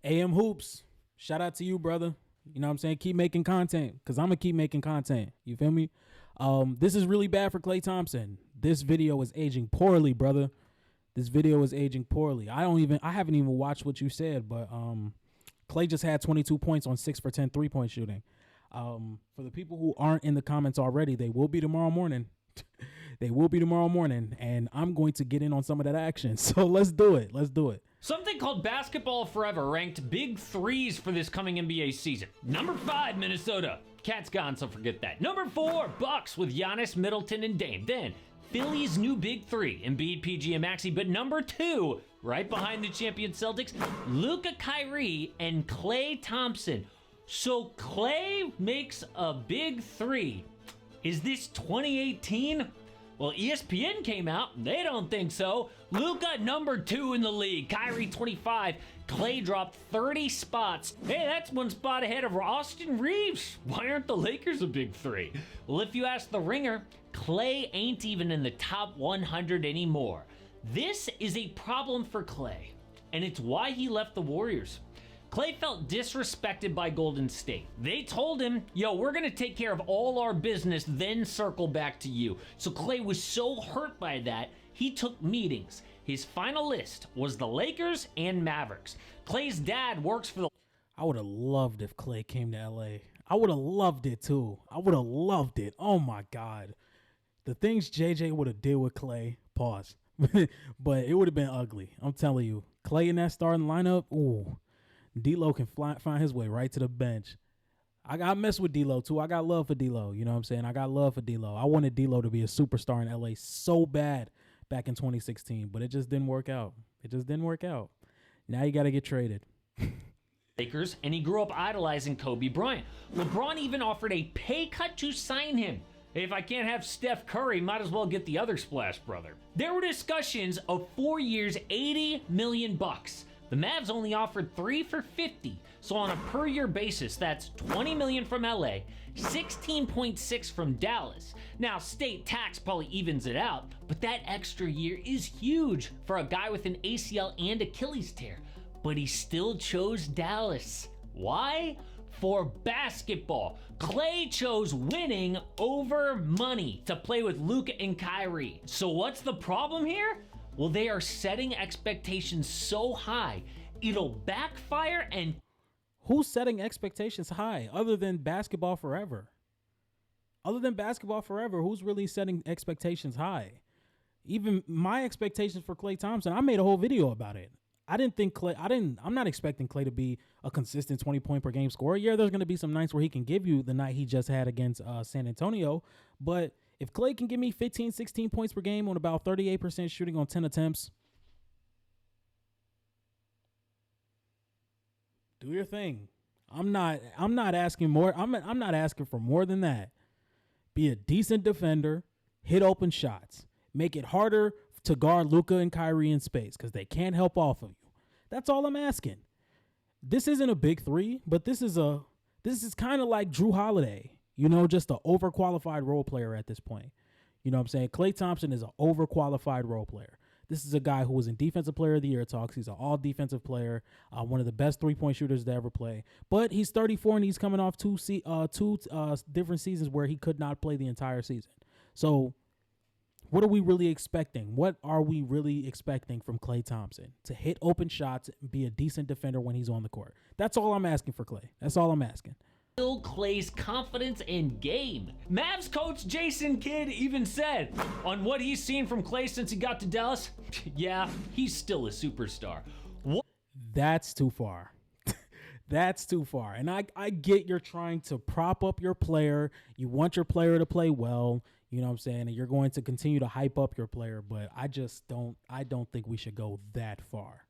AM Hoops, shout out to you, brother. You know what I'm saying? Keep making content because I'm going to keep making content. You feel me? This is really bad for Klay Thompson. This video is aging poorly, brother. This video is aging poorly. I haven't even watched what you said, but Klay just had 22 points on 6 for 10 3-point shooting. For the people who aren't in the comments already, they will be tomorrow morning. They will be tomorrow morning, and I'm going to get in on some of that action. So let's do it. Let's do it. Something called Basketball Forever ranked big threes for this coming NBA season. Number 5, Minnesota. Cat's gone, so forget that. Number 4, Bucks with Giannis, Middleton, and Dame. Then, Philly's new big 3, Embiid, PG, and Maxey. But number 2, right behind the champion Celtics, Luka, Kyrie, and Klay Thompson. So Klay makes a big 3. Is this 2018? Well, ESPN came out, and they don't think so. Luka, number 2 in the league. Kyrie, 25. Klay dropped 30 spots. Hey, that's 1 spot ahead of Austin Reeves. Why aren't the Lakers a big 3? Well, if you ask The Ringer, Klay ain't even in the top 100 anymore. This is a problem for Klay, and it's why he left the Warriors. Klay felt disrespected by Golden State. They told him, yo, we're going to take care of all our business, then circle back to you. So Klay was so hurt by that, he took meetings. His final list was the Lakers and Mavericks. Klay's dad works for the... I would have loved if Klay came to LA. I would have loved it too. I would have loved it. Oh my God. The things JJ would have did with Klay, pause. But it would have been ugly. I'm telling you. Klay in that starting lineup, ooh. D-Lo can find his way right to the bench. I mess with D-Lo too. I got love for D-Lo. You know what I'm saying? I got love for D-Lo. I wanted D-Lo to be a superstar in LA so bad back in 2016, but it just didn't work out. It just didn't work out. Now you got to get traded. Lakers, and he grew up idolizing Kobe Bryant. LeBron even offered a pay cut to sign him. If I can't have Steph Curry, might as well get the other Splash brother. There were discussions of 4 years, $80 million. The Mavs only offered 3 for 50, so on a per year basis, that's $20 million from LA, 16.6 from Dallas. Now, state tax probably evens it out, but that extra year is huge for a guy with an ACL and Achilles tear. But he still chose Dallas. Why? For basketball. Klay chose winning over money to play with Luka and Kyrie. So what's the problem here? Well, they are setting expectations so high, it'll backfire. And who's setting expectations high other than Basketball Forever? Other than Basketball Forever, who's really setting expectations high? Even my expectations for Klay Thompson, I made a whole video about it. I'm not expecting Klay to be a consistent 20 point per game scorer. Yeah, there's going to be some nights where he can give you the night he just had against San Antonio, but if Klay can give me 15, 16 points per game on about 38% shooting on 10 attempts, do your thing. I'm not asking more. I'm not asking for more than that. Be a decent defender, hit open shots, make it harder to guard Luka and Kyrie in space because they can't help off of you. That's all I'm asking. This isn't a big 3, but this is kind of like Drew Holiday. You know, just an overqualified role player at this point. You know what I'm saying? Klay Thompson is an overqualified role player. This is a guy who was in Defensive Player of the Year talks. He's an all-defensive player, one of the best three-point shooters to ever play. But he's 34, and he's coming off two different seasons where he could not play the entire season. So what are we really expecting? What are we really expecting from Klay Thompson? To hit open shots and be a decent defender when he's on the court. That's all I'm asking for Klay. That's all I'm asking. Klay's confidence in game. Mavs coach Jason Kidd even said on what he's seen from Klay since he got to Dallas, yeah, he's still a superstar. What? That's too far. That's too far. And I get you're trying to prop up your player. You want your player to play well, you know what I'm saying? And you're going to continue to hype up your player, but I don't think we should go that far.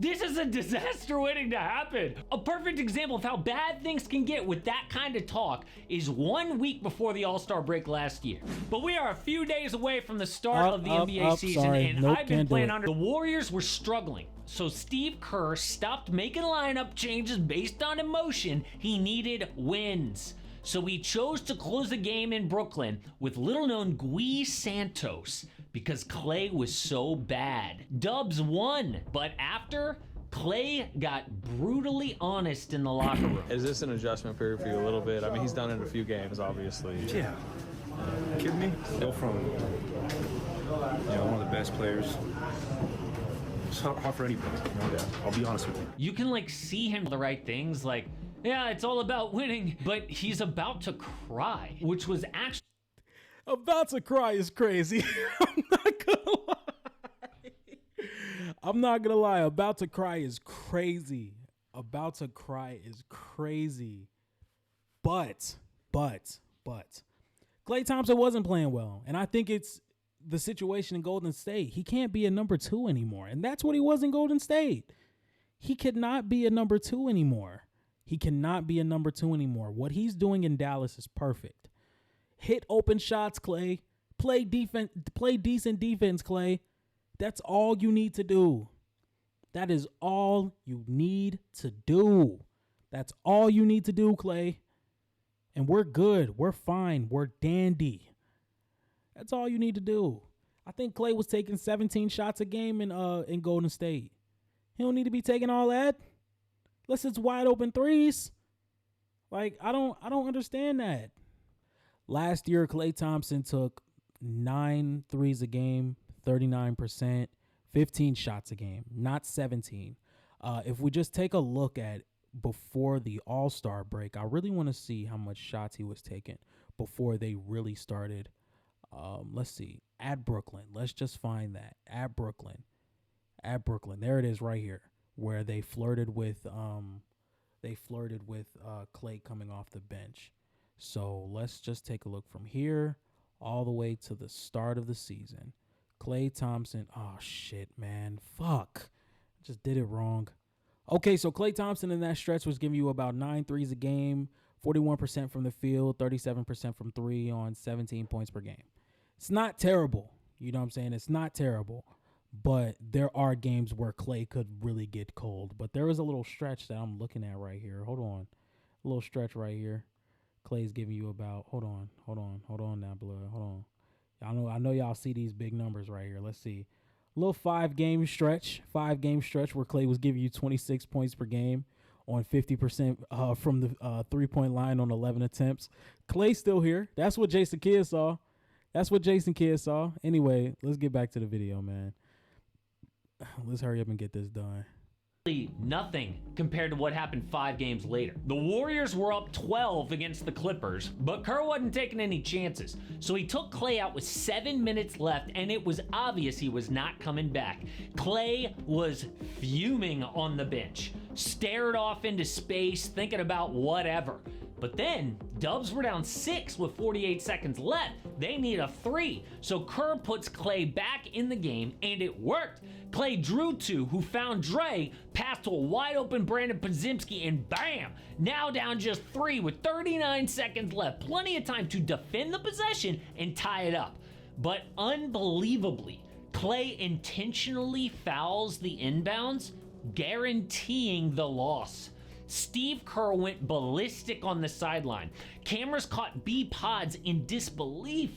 This is a disaster waiting to happen. A perfect example of how bad things can get with that kind of talk is 1 week before the All-Star break last year. But we are a few days away from the start of the NBA season, sorry. and Nope, I've been can't do playing it. under. The Warriors were struggling, so Steve Kerr stopped making lineup changes based on emotion. He needed wins. So he chose to close the game in Brooklyn with little-known Gui Santos because Klay was so bad. Dubs won, but after, Klay got brutally honest in the locker room. Is this an adjustment period for you a little bit? I mean, he's done it a few games, obviously. Yeah. Kidding me? Go from one of the best players. It's hard for anybody, I'll be honest with you. You can like see him the right things, like, yeah, it's all about winning, but he's about to cry, which was actually About to cry is crazy. I'm not gonna lie. About to cry is crazy. About to cry is crazy. But Klay Thompson wasn't playing well. And I think it's the situation in Golden State. He can't be a number 2 anymore. And that's what he was in Golden State. He could not be a number 2 anymore. He cannot be a number 2 anymore. What he's doing in Dallas is perfect. Hit open shots, Klay. Play defense. Play decent defense, Klay. That's all you need to do. That is all you need to do. That's all you need to do, Klay. And we're good. We're fine. We're dandy. That's all you need to do. I think Klay was taking 17 shots a game in Golden State. He don't need to be taking all that. Unless it's wide open threes. Like, I don't understand that. Last year, Klay Thompson took 9 threes a game, 39%, 15 shots a game, not 17. If we just take a look at before the All-Star break, I really want to see how much shots he was taking before they really started. Let's see. At Brooklyn. Let's just find that. At Brooklyn. There it is right here, where they flirted with Klay coming off the bench. So let's just take a look from here all the way to the start of the season. Klay Thompson. Oh, shit, man. Fuck. Just did it wrong. Okay, so Klay Thompson in that stretch was giving you about 9 threes a game, 41% from the field, 37% from 3 on 17 points per game. It's not terrible. You know what I'm saying? It's not terrible. But there are games where Klay could really get cold. But there is a little stretch that I'm looking at right here. Hold on. A little stretch right here. Klay's giving you about, hold on now, blood. Hold on. I know y'all see these big numbers right here. Let's see. A little 5-game stretch where Klay was giving you 26 points per game on 50% from the 3-point line on 11 attempts. Klay's still here. That's what Jason Kidd saw. Anyway, let's get back to the video, man. Let's hurry up and get this done. Nothing compared to what happened 5 games later. The Warriors were up 12 against the Clippers, but Kerr wasn't taking any chances. So he took Klay out with 7 minutes left, and it was obvious he was not coming back. Klay was fuming on the bench, stared off into space, thinking about whatever. But then, Dubs were down 6 with 48 seconds left. They need a 3. So Kerr puts Klay back in the game, and it worked. Klay drew 2, who found Dre, passed to a wide open Brandon Podziemski, and bam! Now down just 3 with 39 seconds left. Plenty of time to defend the possession and tie it up. But unbelievably, Klay intentionally fouls the inbounds, guaranteeing the loss. Steve Kerr went ballistic on the sideline. Cameras caught B Pods in disbelief.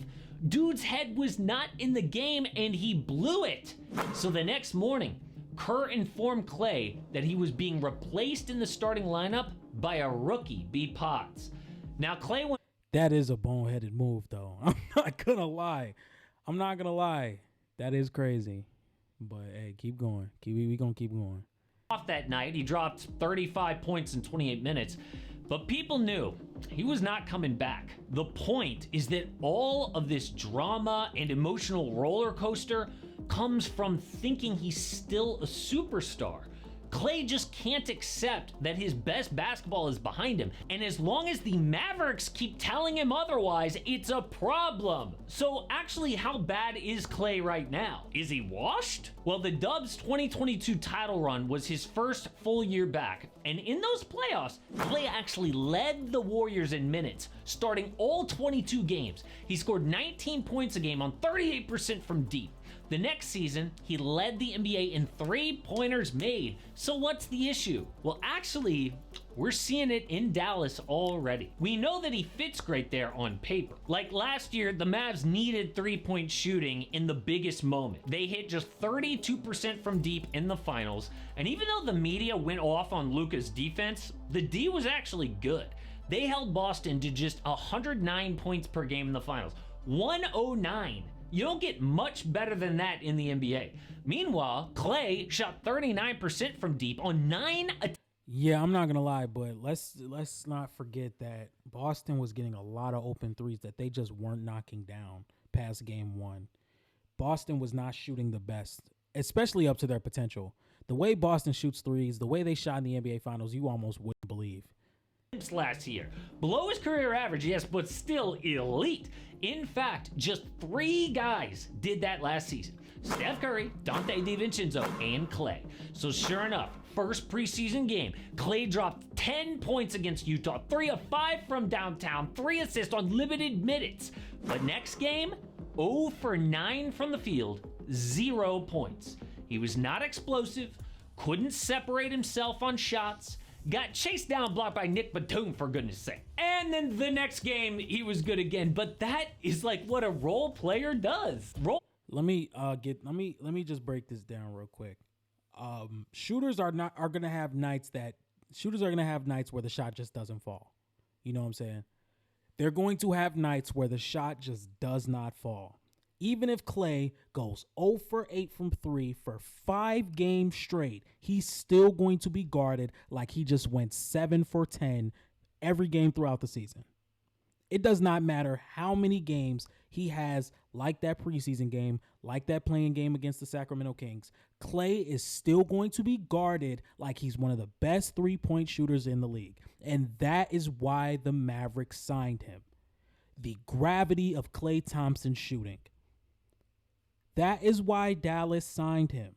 Dude's head was not in the game and he blew it. So the next morning, Kerr informed Klay that he was being replaced in the starting lineup by a rookie, B Pods. Now Klay went. That is a boneheaded move, though. I'm not gonna lie. That is crazy. But hey, keep going. We gonna keep going. Off that night, he dropped 35 points in 28 minutes, but people knew he was not coming back. The point is that all of this drama and emotional roller coaster comes from thinking he's still a superstar. Klay just can't accept that his best basketball is behind him, and as long as the Mavericks keep telling him otherwise, it's a problem. So actually, how bad is Klay right now? Is he washed? Well, the Dubs 2022 title run was his first full year back, and in those playoffs, Klay actually led the Warriors in minutes, starting all 22 games. He scored 19 points a game on 38% from deep, The next season, he led the NBA in three-pointers made. So what's the issue? Well, actually, we're seeing it in Dallas already. We know that he fits great there on paper. Like last year, the Mavs needed three-point shooting in the biggest moment. They hit just 32% from deep in the finals, and even though the media went off on Luka's defense, the D was actually good. They held Boston to just 109 points per game in the finals. 109. You don't get much better than that in the NBA. Meanwhile, Klay shot 39% from deep on 9 attempts. Yeah, I'm not gonna lie, but let's not forget that Boston was getting a lot of open threes that they just weren't knocking down past game 1. Boston was not shooting the best, especially up to their potential. The way Boston shoots threes, the way they shot in the NBA Finals, you almost wouldn't believe. Last year. Below his career average, yes, but still elite. In fact, just 3 guys did that last season. Steph Curry, Dante DiVincenzo, and Klay. So sure enough, first preseason game, Klay dropped 10 points against Utah, 3 of 5 from downtown, 3 assists on limited minutes. But next game, 0 for 9 from the field, 0 points. He was not explosive, couldn't separate himself on shots, got chased down, blocked by Nick Batum, for goodness sake. And then the next game, he was good again. But that is like what a role player does. Let me just break this down real quick. Shooters are gonna have nights where the shot just doesn't fall. You know what I'm saying? They're going to have nights where the shot just does not fall. Even if Klay goes 0 for 8 from 3 for 5 games straight, he's still going to be guarded like he just went 7 for 10 every game throughout the season. It does not matter how many games he has, like that preseason game, like that playing game against the Sacramento Kings. Klay is still going to be guarded like he's one of the best three-point shooters in the league. And that is why the Mavericks signed him. The gravity of Klay Thompson shooting. That is why Dallas signed him.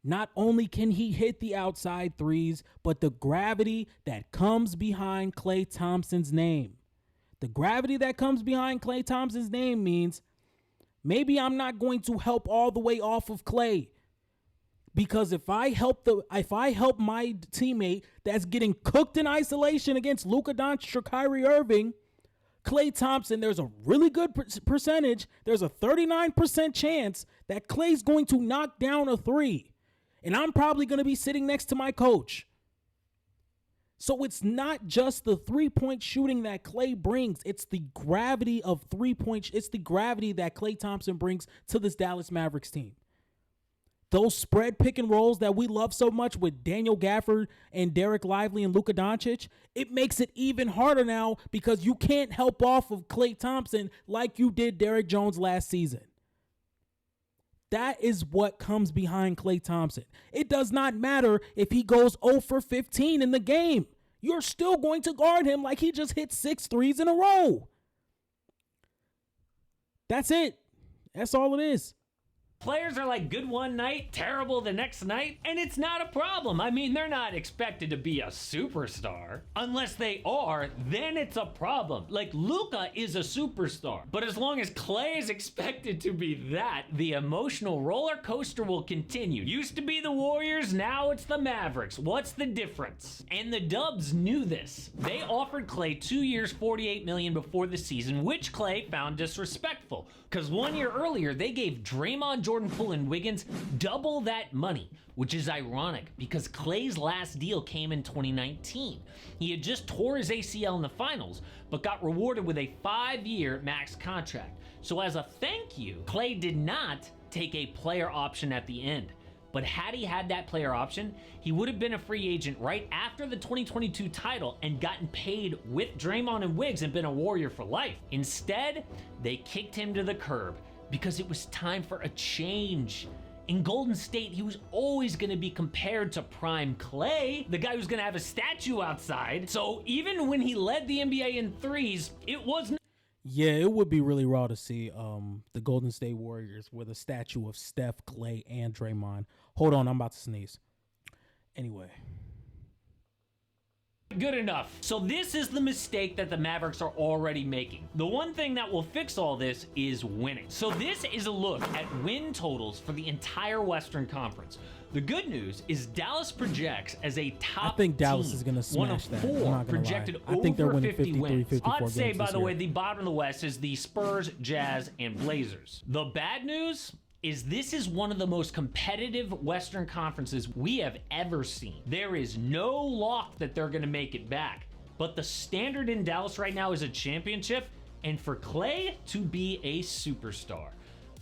Not only can he hit the outside threes, but the gravity that comes behind Klay Thompson's name. The gravity that comes behind Klay Thompson's name means maybe I'm not going to help all the way off of Klay. Because if I help my teammate that's getting cooked in isolation against Luka Doncic or Kyrie Irving, Klay Thompson, there's a really good percentage. There's a 39% chance that Klay's going to knock down a 3. And I'm probably going to be sitting next to my coach. So it's not just the three-point shooting that Klay brings. It's the gravity of three-point. It's the gravity that Klay Thompson brings to this Dallas Mavericks team. Those spread pick and rolls that we love so much with Daniel Gafford and Derek Lively and Luka Doncic, it makes it even harder now because you can't help off of Klay Thompson like you did Derek Jones last season. That is what comes behind Klay Thompson. It does not matter if he goes 0 for 15 in the game. You're still going to guard him like he just hit 6 threes in a row. That's it. That's all it is. Players are like good one night, terrible the next night, and it's not a problem. I mean, they're not expected to be a superstar. Unless they are, then it's a problem. Like, Luka is a superstar. But as long as Klay is expected to be that, the emotional roller coaster will continue. Used to be the Warriors, now it's the Mavericks. What's the difference? And the Dubs knew this. They offered Klay 2 years, $48 million before the season, which Klay found disrespectful. Because 1 year earlier, they gave Draymond, Jordan Poole, and Wiggins double that money, which is ironic because Klay's last deal came in 2019. He had just tore his ACL in the finals, but got rewarded with a 5-year max contract. So as a thank you, Klay did not take a player option at the end. But had he had that player option, he would have been a free agent right after the 2022 title and gotten paid with Draymond and Wiggs and been a Warrior for life. Instead, they kicked him to the curb because it was time for a change. In Golden State, he was always going to be compared to prime Klay, the guy who's going to have a statue outside. So even when he led the NBA in threes, it wasn't. Yeah, it would be really raw to see the Golden State Warriors with a statue of Steph, Klay, and Draymond. Hold on, I'm about to sneeze. Anyway. not good enough. So this is the mistake that the Mavericks are already making. The one thing that will fix all this is winning. So this is a look at win totals for the entire Western Conference. The good news is Dallas projects as a top I think Dallas team, is gonna one of smash that. I'm 4 not gonna projected lie. I think they're over winning 50 53, wins. 54 I'd say, games by this the way, year. the bottom of the West is the Spurs, Jazz, and Blazers. The bad news is this is one of the most competitive Western conferences we have ever seen. There is no lock that they're going to make it back, but the standard in Dallas right now is a championship and for Klay to be a superstar.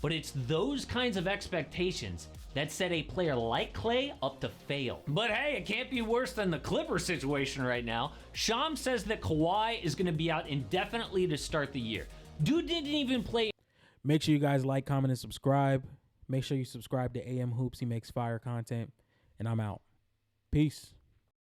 But it's those kinds of expectations that set a player like Klay up to fail. But hey, it can't be worse than the Clippers situation right now. Shams says that Kawhi is going to be out indefinitely to start the year. Dude didn't even play. Make sure you guys like, comment, and subscribe. Make sure you subscribe to AM Hoops. He makes fire content. And I'm out. Peace.